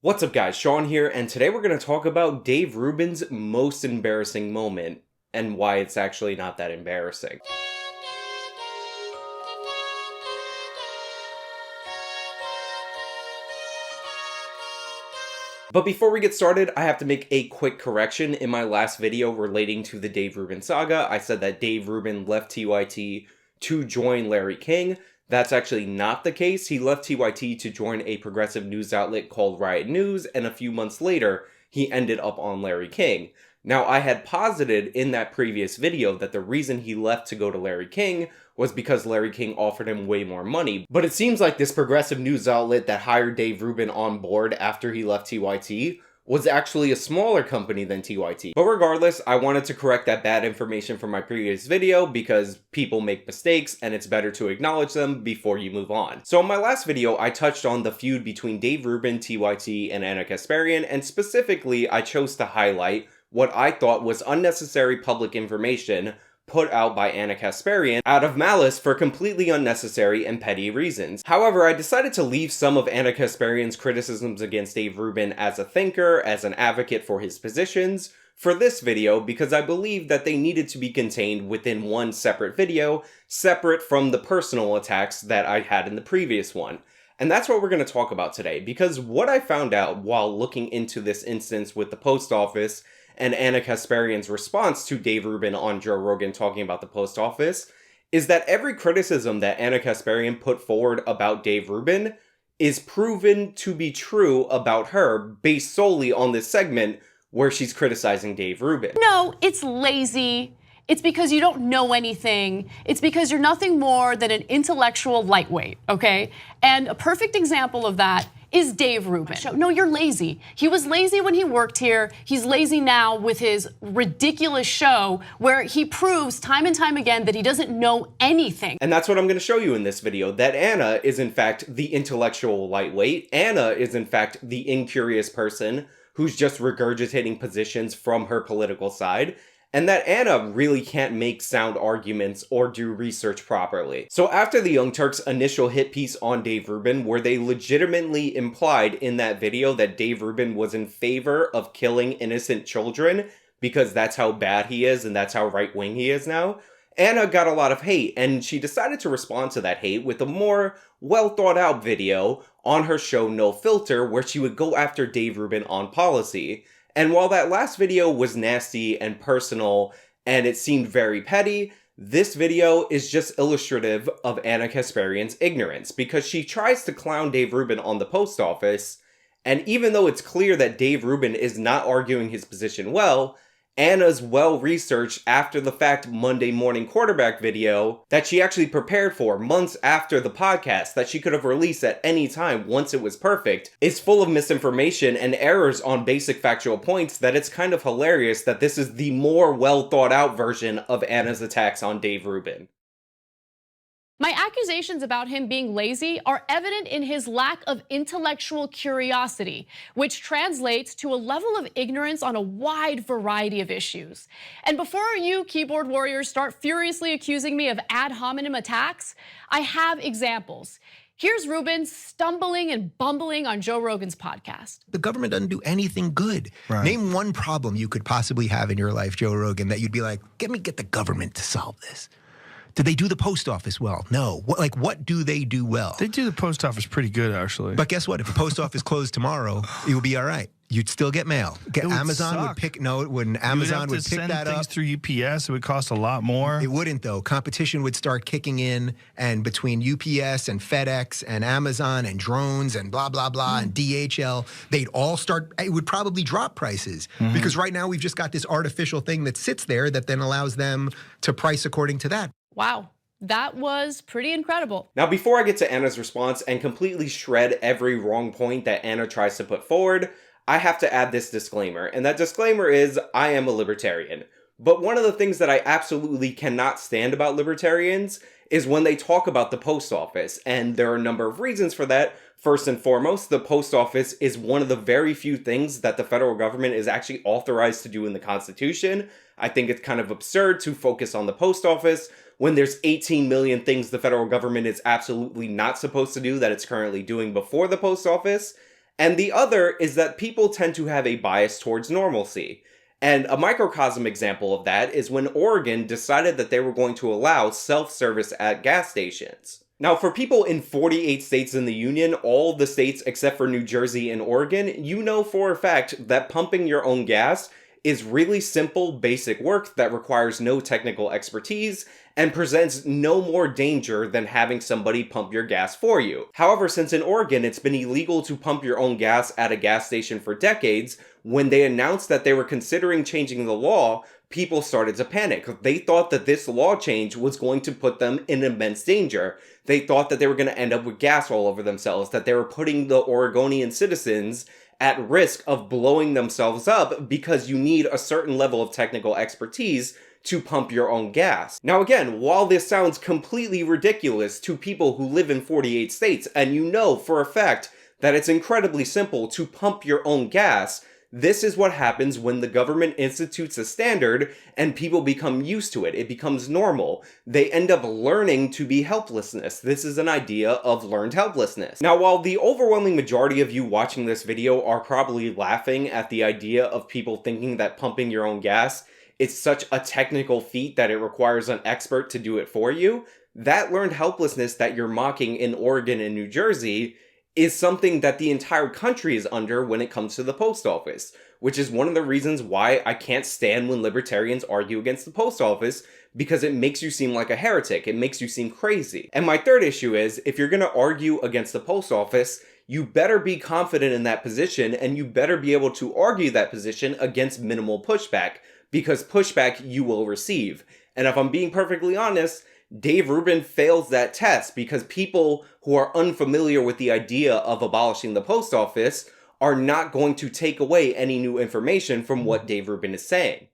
What's up guys, Sean here, and today we're going to talk about Dave Rubin's most embarrassing moment, and why it's actually not that embarrassing. But before we get started, I have to make a quick correction. In my last video relating to the Dave Rubin saga, I said that Dave Rubin left TYT to join Larry King. That's actually not the case. He left TYT to join a progressive news outlet called Riot News, and a few months later, he ended up on Larry King. Now, I had posited in that previous video that the reason he left to go to Larry King was because Larry King offered him way more money. But it seems like this progressive news outlet that hired Dave Rubin on board after he left TYT was actually a smaller company than TYT. But regardless, I wanted to correct that bad information from my previous video because people make mistakes and it's better to acknowledge them before you move on. So in my last video, I touched on the feud between Dave Rubin, TYT, and Anna Kasparian, and specifically, I chose to highlight what I thought was unnecessary public information put out by Anna Kasparian out of malice for completely unnecessary and petty reasons. However, I decided to leave some of Anna Kasparian's criticisms against Dave Rubin as a thinker, as an advocate for his positions, for this video because I believe that they needed to be contained within one separate video, separate from the personal attacks that I had in the previous one. And that's what we're going to talk about today, because what I found out while looking into this instance with the post office and Anna Kasparian's response to Dave Rubin on Joe Rogan talking about the post office is that every criticism that Anna Kasparian put forward about Dave Rubin is proven to be true about her based solely on this segment where she's criticizing Dave Rubin. No, it's lazy. It's because you don't know anything. It's because you're nothing more than an intellectual lightweight, okay? And a perfect example of that is Dave Rubin. No, you're lazy. He was lazy when he worked here. He's lazy now with his ridiculous show where he proves time and time again that he doesn't know anything. And that's what I'm going to show you in this video, that Anna is in fact the intellectual lightweight. Anna is in fact the incurious person who's just regurgitating positions from her political side, and that Anna really can't make sound arguments or do research properly. So after the Young Turks' initial hit piece on Dave Rubin, where they legitimately implied in that video that Dave Rubin was in favor of killing innocent children because that's how bad he is and that's how right-wing he is now, Anna got a lot of hate, and she decided to respond to that hate with a more well-thought-out video on her show No Filter, where she would go after Dave Rubin on policy. And while that last video was nasty and personal, and it seemed very petty, this video is just illustrative of Anna Kasparian's ignorance, because she tries to clown Dave Rubin on the post office, and even though it's clear that Dave Rubin is not arguing his position well, Anna's well-researched after-the-fact Monday morning quarterback video that she actually prepared for months after the podcast that she could have released at any time once it was perfect is full of misinformation and errors on basic factual points that it's kind of hilarious that this is the more well-thought-out version of Anna's attacks on Dave Rubin. My accusations about him being lazy are evident in his lack of intellectual curiosity, which translates to a level of ignorance on a wide variety of issues. And before you keyboard warriors start furiously accusing me of ad hominem attacks, I have examples. Here's Rubin stumbling and bumbling on Joe Rogan's podcast. The government doesn't do anything good. Right. Name one problem you could possibly have in your life, Joe Rogan, that you'd be like, get the government to solve this. Did they do the post office well? No. What do they do well? They do the post office pretty good, actually. But guess what? If the post office closed tomorrow, it would be all right. You'd still get mail. Amazon suck. would pick. No, it wouldn't. Amazon would pick that up. Things through UPS, it would cost a lot more. It wouldn't, though. Competition would start kicking in, and between UPS and FedEx and Amazon and drones and blah blah blah and DHL, they'd all start. It would probably drop prices because right now we've just got this artificial thing that sits there that then allows them to price according to that. Wow. That was pretty incredible. Now, before I get to Anna's response and completely shred every wrong point that Anna tries to put forward, I have to add this disclaimer, and that disclaimer is I am a libertarian. But one of the things that I absolutely cannot stand about libertarians is when they talk about the post office, and there are a number of reasons for that. First and foremost, the post office is one of the very few things that the federal government is actually authorized to do in the Constitution. I think it's kind of absurd to focus on the post office when there's 18 million things the federal government is absolutely not supposed to do that it's currently doing before the post office. And the other is that people tend to have a bias towards normalcy. And a microcosm example of that is when Oregon decided that they were going to allow self-service at gas stations. Now, for people in 48 states in the Union, all of the states except for New Jersey and Oregon, you know for a fact that pumping your own gas is really simple, basic work that requires no technical expertise and presents no more danger than having somebody pump your gas for you. However, since in Oregon it's been illegal to pump your own gas at a gas station for decades, when they announced that they were considering changing the law, people started to panic. They thought that this law change was going to put them in immense danger. They thought that they were going to end up with gas all over themselves, that they were putting the Oregonian citizens at risk of blowing themselves up because you need a certain level of technical expertise to pump your own gas. Now again, while this sounds completely ridiculous to people who live in 48 states, and you know for a fact that it's incredibly simple to pump your own gas, this is what happens when the government institutes a standard and people become used to it. It becomes normal. They end up learning to be helplessness. This is an idea of learned helplessness. Now, while the overwhelming majority of you watching this video are probably laughing at the idea of people thinking that pumping your own gas is such a technical feat that it requires an expert to do it for you, that learned helplessness that you're mocking in Oregon and New Jersey is something that the entire country is under when it comes to the post office, which is one of the reasons why I can't stand when libertarians argue against the post office, because it makes you seem like a heretic. It makes you seem crazy. And my third issue is, if you're going to argue against the post office, you better be confident in that position, and you better be able to argue that position against minimal pushback, because pushback you will receive. And if I'm being perfectly honest, Dave Rubin fails that test because people who are unfamiliar with the idea of abolishing the post office are not going to take away any new information from what Dave Rubin is saying.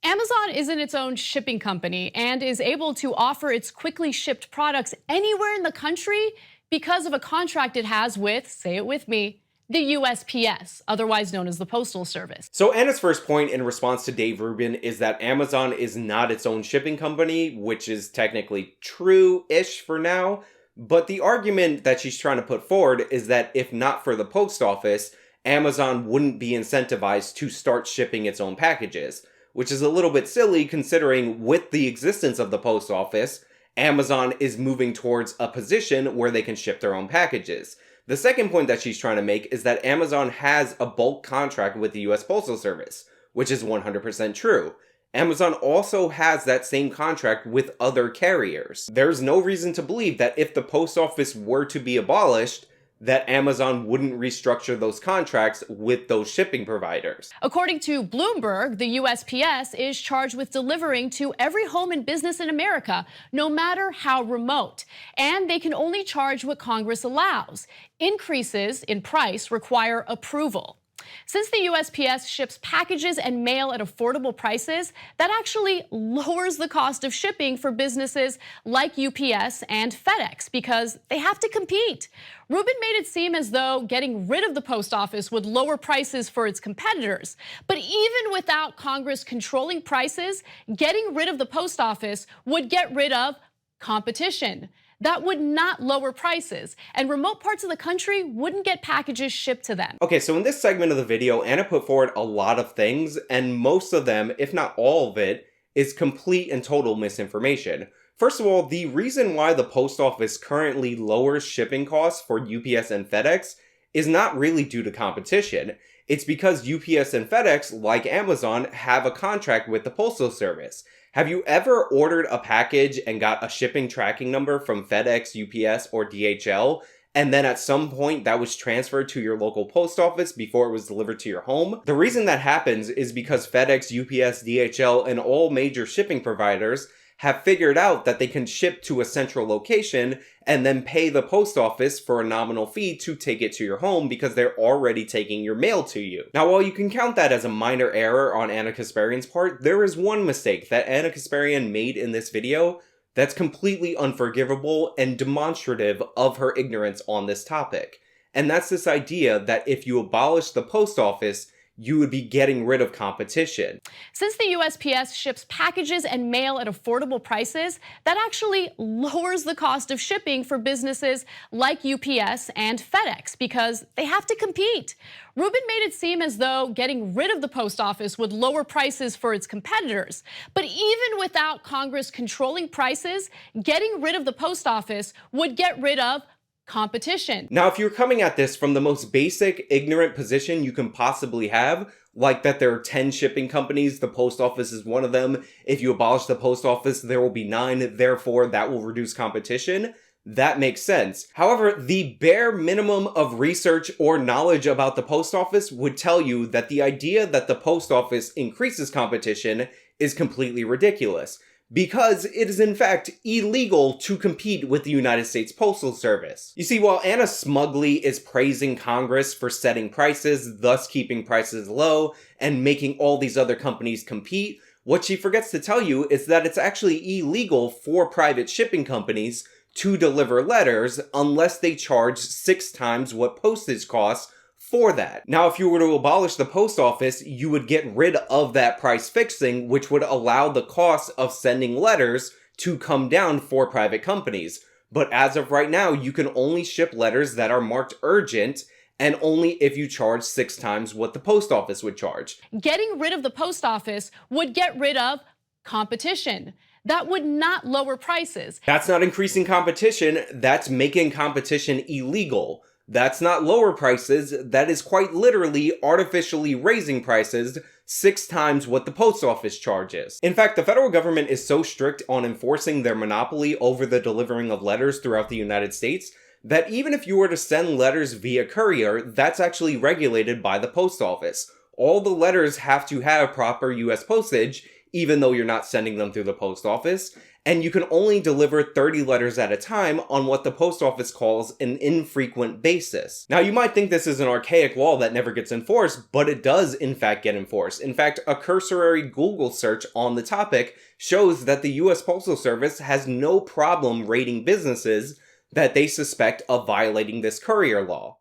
Amazon isn't its own shipping company and is able to offer its quickly shipped products anywhere in the country because of a contract it has with, say it with me, the USPS, otherwise known as the Postal Service. So Anna's first point in response to Dave Rubin is that Amazon is not its own shipping company, which is technically true-ish for now. But the argument that she's trying to put forward is that if not for the post office, Amazon wouldn't be incentivized to start shipping its own packages, which is a little bit silly considering with the existence of the post office, Amazon is moving towards a position where they can ship their own packages. The second point that she's trying to make is that Amazon has a bulk contract with the US Postal Service, which is 100% true. Amazon also has that same contract with other carriers. There's no reason to believe that if the post office were to be abolished, that Amazon wouldn't restructure those contracts with those shipping providers. According to Bloomberg, the USPS is charged with delivering to every home and business in America, no matter how remote. And they can only charge what Congress allows. Increases in price require approval. Since the USPS ships packages and mail at affordable prices, that actually lowers the cost of shipping for businesses like UPS and FedEx because they have to compete. Rubin made it seem as though getting rid of the post office would lower prices for its competitors. But even without Congress controlling prices, getting rid of the post office would get rid of competition. That would not lower prices, and remote parts of the country wouldn't get packages shipped to them. Okay, so in this segment of the video, Anna put forward a lot of things, and most of them, if not all of it, is complete and total misinformation. First of all, the reason why the post office currently lowers shipping costs for UPS and FedEx is not really due to competition. It's because UPS and FedEx, like Amazon, have a contract with the Postal Service. Have you ever ordered a package and got a shipping tracking number from FedEx, UPS, or DHL, and then at some point that was transferred to your local post office before it was delivered to your home? The reason that happens is because FedEx, UPS, DHL, and all major shipping providers have figured out that they can ship to a central location and then pay the post office for a nominal fee to take it to your home because they're already taking your mail to you. Now, while you can count that as a minor error on Anna Kasparian's part, there is one mistake that Anna Kasparian made in this video that's completely unforgivable and demonstrative of her ignorance on this topic. And that's this idea that if you abolish the post office, you would be getting rid of competition. Since the USPS ships packages and mail at affordable prices, that actually lowers the cost of shipping for businesses like UPS and FedEx because they have to compete. Rubin made it seem as though getting rid of the post office would lower prices for its competitors. But even without Congress controlling prices, getting rid of the post office would get rid of competition. Now, if you're coming at this from the most basic, ignorant position you can possibly have, like that there are 10 shipping companies, the post office is one of them. If you abolish the post office, there will be 9, therefore that will reduce competition. That makes sense. However, the bare minimum of research or knowledge about the post office would tell you that the idea that the post office increases competition is completely ridiculous, because it is in fact illegal to compete with the United States Postal Service. You see, while Anna smugly is praising Congress for setting prices, thus keeping prices low, and making all these other companies compete, what she forgets to tell you is that it's actually illegal for private shipping companies to deliver letters unless they charge 6 times what postage costs for that. Now, if you were to abolish the post office, you would get rid of that price fixing, which would allow the cost of sending letters to come down for private companies. But as of right now, you can only ship letters that are marked urgent, and only if you charge 6 times what the post office would charge. Getting rid of the post office would get rid of competition. That would not lower prices. That's not increasing competition, that's making competition illegal. That's not lower prices, that is quite literally artificially raising prices 6 times what the post office charges. In fact, the federal government is so strict on enforcing their monopoly over the delivering of letters throughout the United States that even if you were to send letters via courier, that's actually regulated by the post office. All the letters have to have proper US postage, even though you're not sending them through the post office, and you can only deliver 30 letters at a time on what the post office calls an infrequent basis. Now, you might think this is an archaic law that never gets enforced, but it does in fact get enforced. In fact, a cursory Google search on the topic shows that the US Postal Service has no problem rating businesses that they suspect of violating this courier law.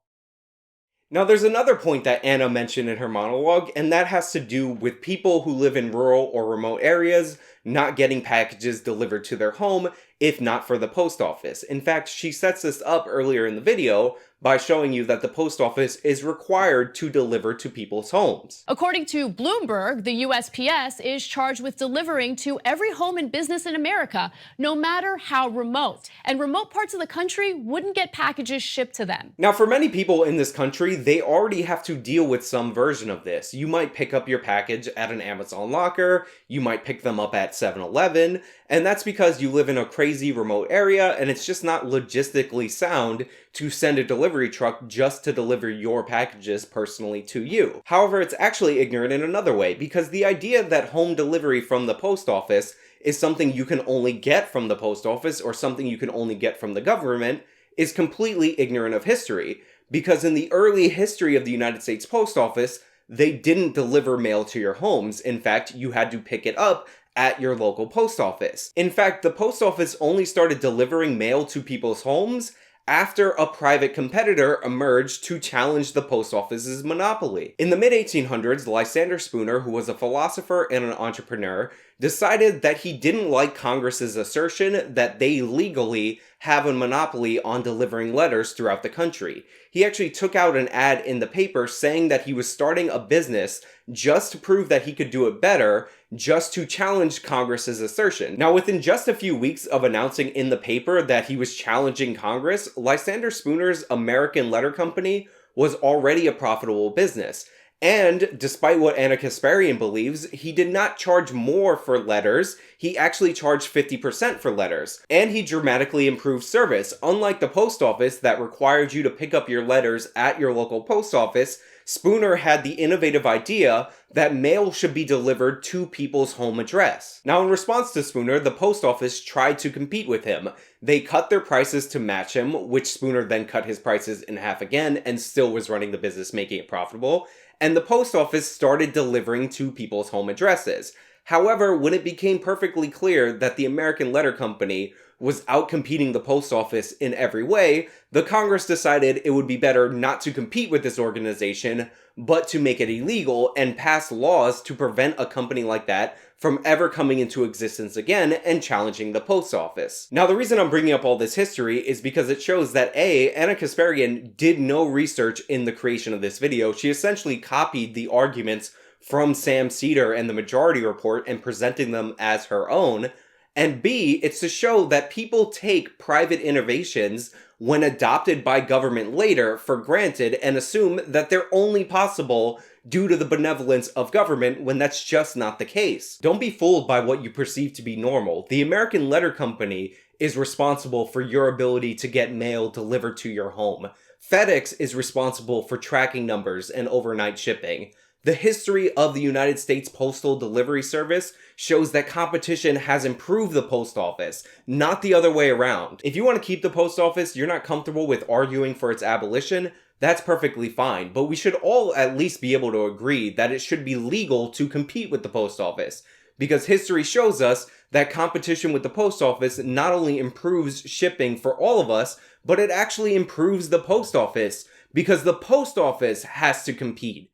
Now, there's another point that Anna mentioned in her monologue, and that has to do with people who live in rural or remote areas not getting packages delivered to their home, if not for the post office. In fact, she sets this up earlier in the video by showing you that the post office is required to deliver to people's homes. According to Bloomberg, the USPS is charged with delivering to every home and business in America, no matter how remote. And remote parts of the country wouldn't get packages shipped to them. Now, for many people in this country, they already have to deal with some version of this. You might pick up your package at an Amazon locker, you might pick them up at 7-Eleven, and that's because you live in a crazy remote area and it's just not logistically sound to send a delivery truck just to deliver your packages personally to you. However, it's actually ignorant in another way, because the idea that home delivery from the post office is something you can only get from the post office or something you can only get from the government is completely ignorant of history. Because in the early history of the United States Post Office, they didn't deliver mail to your homes. In fact, you had to pick it up at your local post office. In fact, the post office only started delivering mail to people's homes after a private competitor emerged to challenge the post office's monopoly. In the mid-1800s, Lysander Spooner, who was a philosopher and an entrepreneur, decided that he didn't like Congress's assertion that they legally have a monopoly on delivering letters throughout the country. He actually took out an ad in the paper saying that he was starting a business just to prove that he could do it better, just to challenge Congress's assertion. Now, within just a few weeks of announcing in the paper that he was challenging Congress, Lysander Spooner's American Letter Company was already a profitable business. And despite what Anna Kasparian believes, he did not charge more for letters, he actually charged 50% for letters. And he dramatically improved service. Unlike the post office that required you to pick up your letters at your local post office, Spooner had the innovative idea that mail should be delivered to people's home address. Now, in response to Spooner, the post office tried to compete with him. They cut their prices to match him, which Spooner then cut his prices in half again and still was running the business, making it profitable. And the post office started delivering to people's home addresses. However, when it became perfectly clear that the American Letter Company was outcompeting the post office in every way, the Congress decided it would be better not to compete with this organization, but to make it illegal and pass laws to prevent a company like that from ever coming into existence again and challenging the post office. Now, the reason I'm bringing up all this history is because it shows that Anna Kasparian did no research in the creation of this video. She essentially copied the arguments from Sam Seder and the Majority Report and presenting them as her own. And B, it's to show that people take private innovations when adopted by government later for granted and assume that they're only possible due to the benevolence of government when that's just not the case. Don't be fooled by what you perceive to be normal. The American Letter Company is responsible for your ability to get mail delivered to your home. FedEx is responsible for tracking numbers and overnight shipping. The history of the United States Postal Delivery Service shows that competition has improved the post office, not the other way around. If you want to keep the post office, you're not comfortable with arguing for its abolition, that's perfectly fine, but we should all at least be able to agree that it should be legal to compete with the post office, because history shows us that competition with the post office not only improves shipping for all of us, but it actually improves the post office, because the post office has to compete.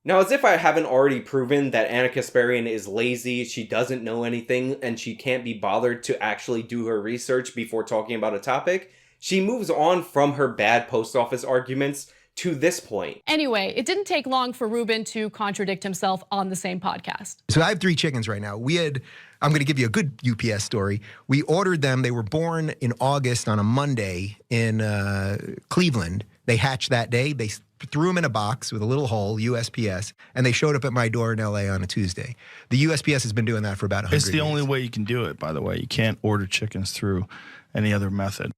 Now, as if I haven't already proven that Anna Kasparian is lazy, she doesn't know anything, and she can't be bothered to actually do her research before talking about a topic, she moves on from her bad post office arguments to this point. Anyway, it didn't take long for Rubin to contradict himself on the same podcast. So I have 3 chickens right now. I'm gonna give you a good UPS story. We ordered them, they were born in August on a Monday in Cleveland. They hatched that day, they threw them in a box with a little hole, USPS, and they showed up at my door in LA on a Tuesday. The USPS has been doing that for about 100 years. It's the only way you can do it, by the way. You can't order chickens through any other method.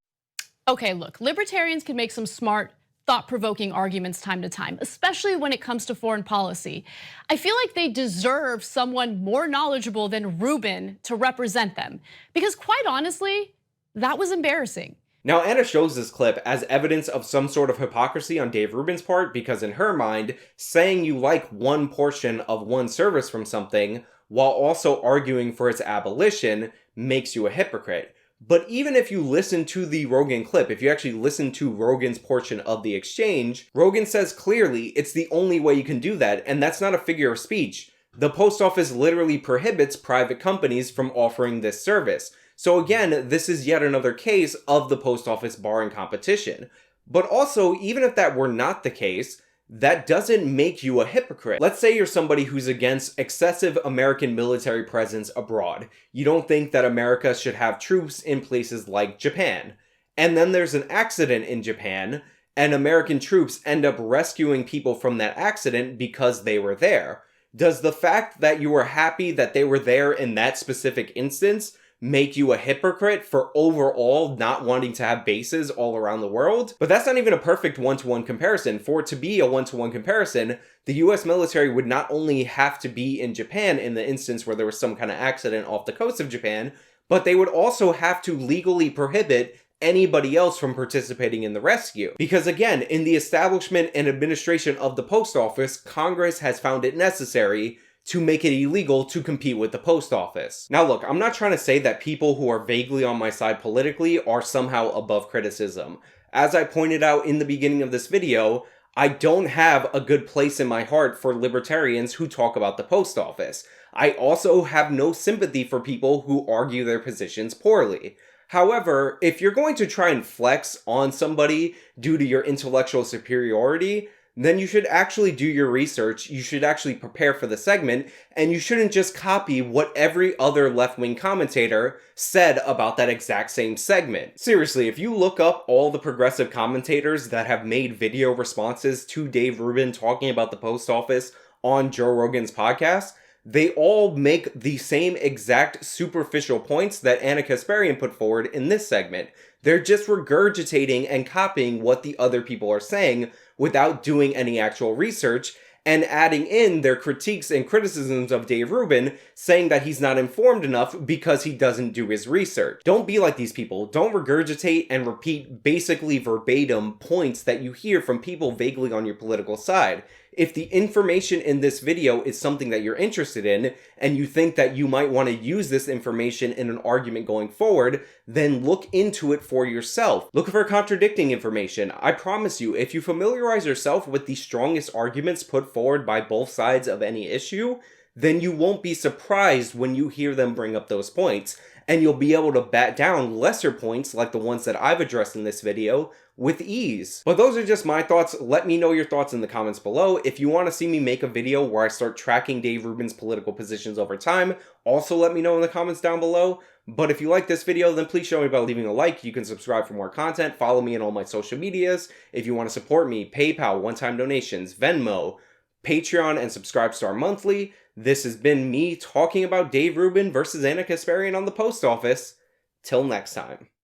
Okay, look, libertarians can make some smart, thought-provoking arguments time to time, especially when it comes to foreign policy. I feel like they deserve someone more knowledgeable than Rubin to represent them, because quite honestly, that was embarrassing. Now, Anna shows this clip as evidence of some sort of hypocrisy on Dave Rubin's part, because in her mind, saying you like one portion of one service from something while also arguing for its abolition makes you a hypocrite. But even if you listen to the Rogan clip, if you actually listen to Rogan's portion of the exchange, Rogan says clearly it's the only way you can do that, and that's not a figure of speech. The post office literally prohibits private companies from offering this service. So again, this is yet another case of the post office barring competition. But also, even if that were not the case, that doesn't make you a hypocrite. Let's say you're somebody who's against excessive American military presence abroad. You don't think that America should have troops in places like Japan. And then there's an accident in Japan, and American troops end up rescuing people from that accident because they were there. Does the fact that you were happy that they were there in that specific instance make you a hypocrite for overall not wanting to have bases all around the world? But that's not even a perfect one-to-one comparison. For it to be a one-to-one comparison, the US military would not only have to be in Japan in the instance where there was some kind of accident off the coast of Japan, but they would also have to legally prohibit anybody else from participating in the rescue. Because again, in the establishment and administration of the post office, Congress has found it necessary to make it illegal to compete with the post office. Now look, I'm not trying to say that people who are vaguely on my side politically are somehow above criticism. As I pointed out in the beginning of this video, I don't have a good place in my heart for libertarians who talk about the post office. I also have no sympathy for people who argue their positions poorly. However, if you're going to try and flex on somebody due to your intellectual superiority, then you should actually do your research, you should actually prepare for the segment, and you shouldn't just copy what every other left-wing commentator said about that exact same segment. Seriously, if you look up all the progressive commentators that have made video responses to Dave Rubin talking about the post office on Joe Rogan's podcast, they all make the same exact superficial points that Anna Kasparian put forward in this segment. They're just regurgitating and copying what the other people are saying without doing any actual research and adding in their critiques and criticisms of Dave Rubin, saying that he's not informed enough because he doesn't do his research. Don't be like these people. Don't regurgitate and repeat basically verbatim points that you hear from people vaguely on your political side. If the information in this video is something that you're interested in, and you think that you might want to use this information in an argument going forward, then look into it for yourself. Look for contradicting information. I promise you, if you familiarize yourself with the strongest arguments put forward by both sides of any issue, then you won't be surprised when you hear them bring up those points, and you'll be able to bat down lesser points like the ones that I've addressed in this video with ease. But those are just my thoughts. Let me know your thoughts in the comments below. If you want to see me make a video where I start tracking Dave Rubin's political positions over time, also let me know in the comments down below. But if you like this video, then please show me by leaving a like. You can subscribe for more content. Follow me on all my social medias. If you want to support me, PayPal, one-time donations, Venmo, Patreon, and Subscribestar monthly. This has been me talking about Dave Rubin versus Kasparian on the post office. Till next time.